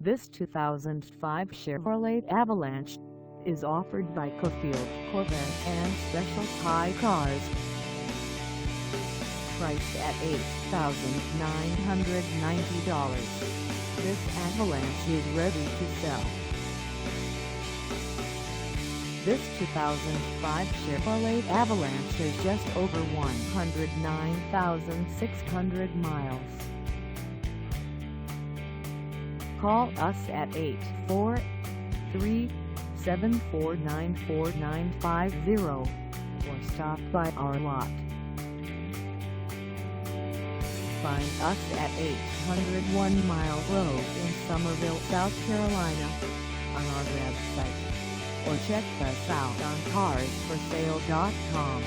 This 2005 Chevrolet Avalanche is offered by Cofield, Corvettes and Special High Cars. Priced at $8,990, this Avalanche is ready to sell. This 2005 Chevrolet Avalanche has just over 109,600 miles. Call us at 843-749-4950 or stop by our lot. Find us at 801 Miles Road in Summerville, South Carolina, on our website, or check us out on carsforsale.com.